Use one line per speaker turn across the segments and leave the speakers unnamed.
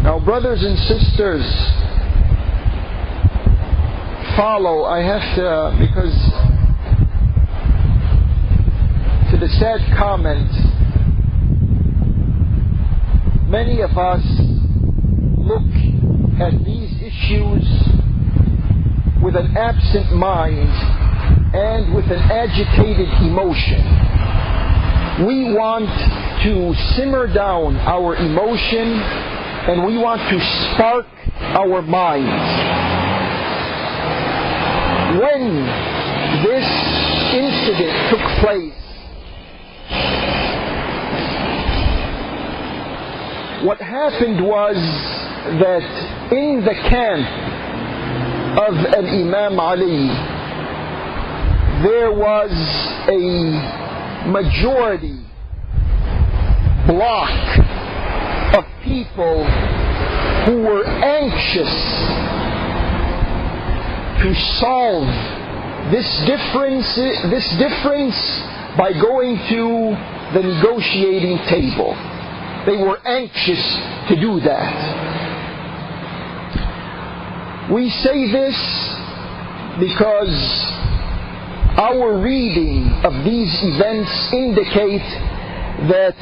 Now, brothers and sisters, follow. I have to, because to the sad comment, many of us look at these issues with an absent mind and with an agitated emotion. We want to simmer down our emotion and we want to spark our minds. When this incident took place, what happened was that in the camp of Imam Ali, there was a majority block of people who were anxious to solve this difference by going to the negotiating table. They were anxious to do that. We say this because our reading of these events indicate that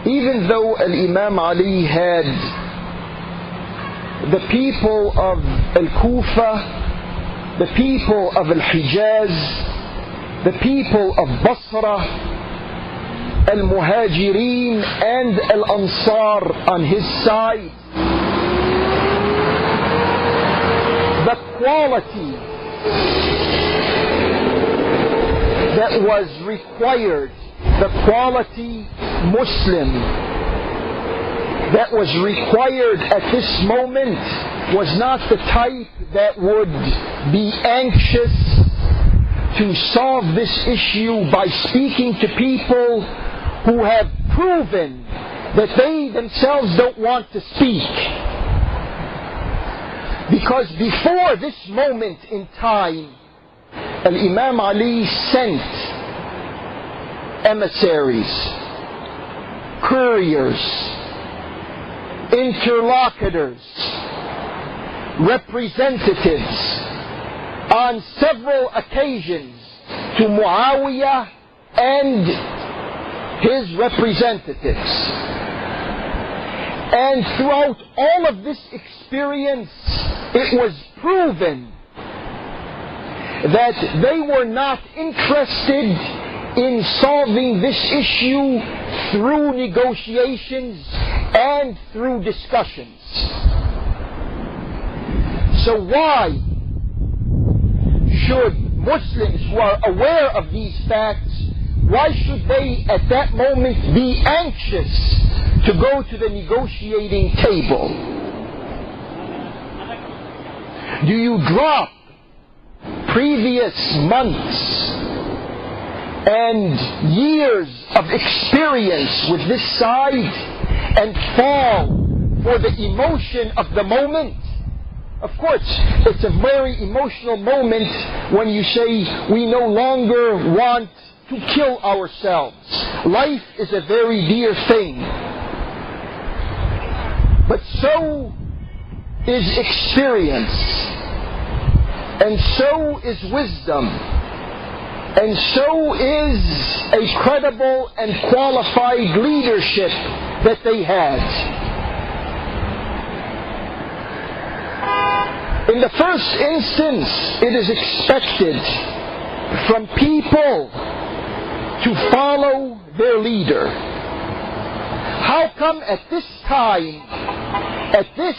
even though Imam Ali had the people of Al-Kufa, the people of Al-Hijaz, the people of Basra, Al-Muhajirin and Al-Ansar on his side, the quality that was required, the quality Muslim that was required at this moment was not the type that would be anxious to solve this issue by speaking to people who have proven that they themselves don't want to speak. Because before this moment in time, Imam Ali sent emissaries, couriers, interlocutors, representatives on several occasions to Muawiyah and his representatives. And throughout all of this experience, it was proven that they were not interested in solving this issue through negotiations and through discussions. So why should Muslims who are aware of these facts, why should they at that moment be anxious to go to the negotiating table? Do you drop previous months and years of experience with this side and fall for the emotion of the moment? Of course, it's a very emotional moment when you say we no longer want to kill ourselves. Life is a very dear thing. But so is experience, and so is wisdom, and so is a credible and qualified leadership that they had. In the first instance, it is expected from people to follow their leader. How come at this time, at this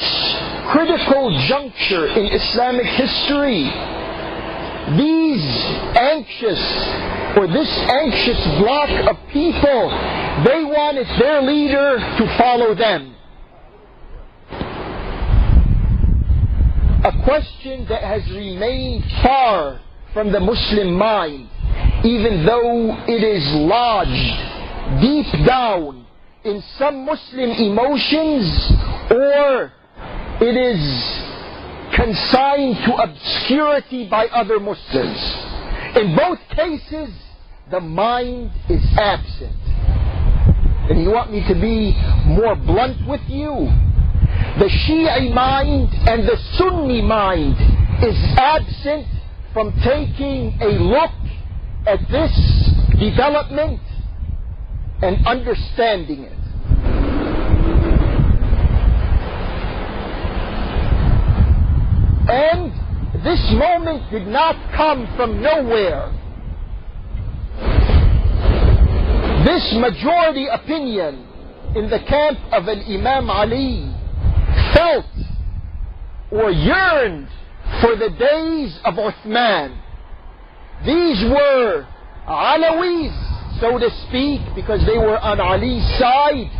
critical juncture in Islamic history, this anxious block of people, they wanted their leader to follow them? A question that has remained far from the Muslim mind, even though it is lodged deep down in some Muslim emotions, or it is consigned to obscurity by other Muslims. In both cases, the mind is absent. And you want me to be more blunt with you? the Shi'i mind and the Sunni mind is absent from taking a look at this development and understanding it. And this moment did not come from nowhere. This majority opinion in the camp of an Imam Ali felt or yearned for the days of Uthman. These were Alawis, so to speak, because they were on Ali's side.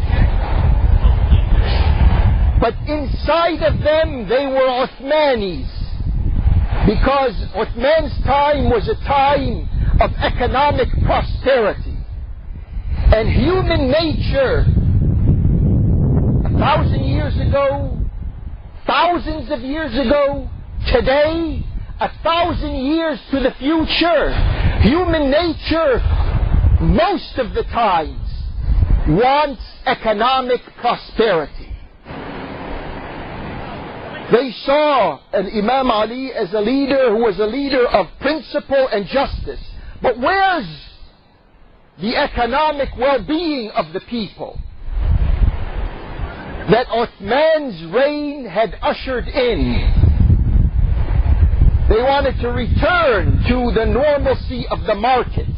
But inside of them, they were Uthmanis, because Uthman's time was a time of economic prosperity. And human nature, 1,000 years ago, thousands of years ago, today, 1,000 years to the future, human nature, most of the times, wants economic prosperity. They saw an Imam Ali as a leader who was a leader of principle and justice. But where's the economic well-being of the people that Uthman's reign had ushered in? They wanted to return to the normalcy of the market.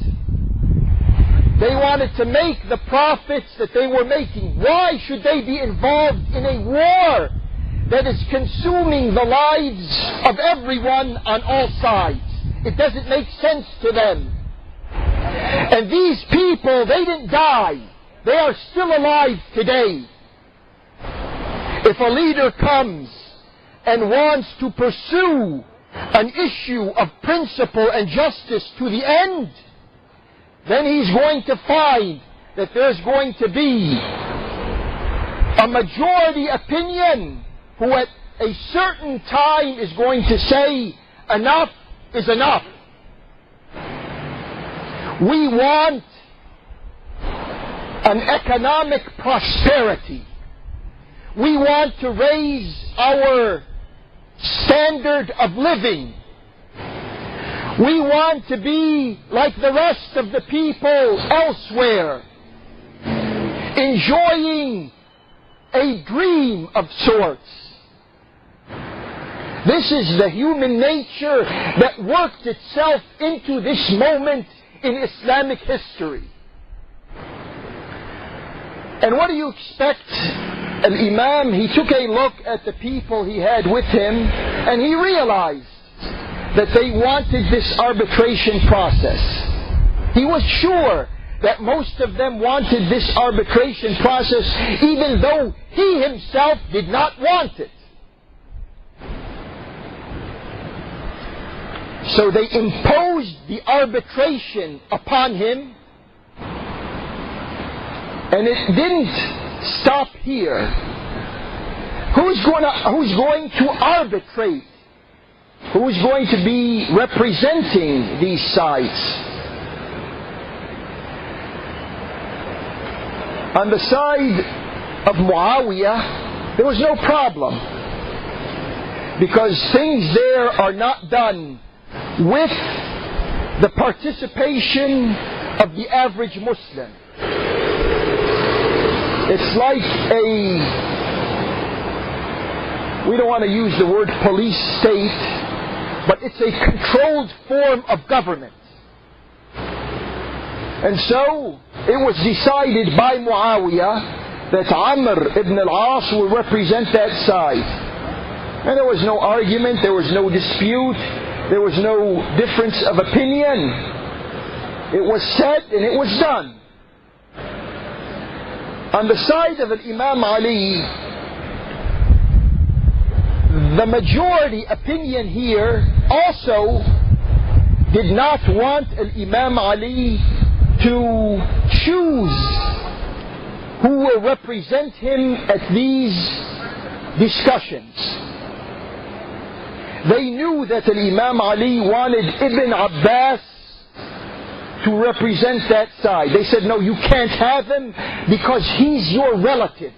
They wanted to make the profits that they were making. Why should they be involved in a war that is consuming the lives of everyone on all sides? It doesn't make sense to them. And these people, they didn't die. They are still alive today. If a leader comes and wants to pursue an issue of principle and justice to the end, then he's going to find that there's going to be a majority opinion who at a certain time is going to say, enough is enough. We want an economic prosperity. We want to raise our standard of living. We want to be like the rest of the people elsewhere, enjoying a dream of sorts. This is the human nature that worked itself into this moment in Islamic history. And what do you expect? Al-Imam, he took a look at the people he had with him, and he realized that they wanted this arbitration process. He was sure that most of them wanted this arbitration process, even though he himself did not want it. So they imposed the arbitration upon him, and it didn't stop here. Who's going to arbitrate? Who's going to be representing these sides? On the side of Muawiyah, there was no problem, because things there are not done with the participation of the average Muslim. It's like we don't want to use the word police state, but it's a controlled form of government. And so it was decided by Muawiyah that Amr ibn Al As will represent that side. And there was no argument, there was no dispute, there was no difference of opinion. It was said and it was done. On the side of Imam Ali, the majority opinion here also did not want Imam Ali to choose who will represent him at these discussions. They knew that Imam Ali wanted Ibn Abbas to represent that side. They said, no, you can't have him because he's your relative.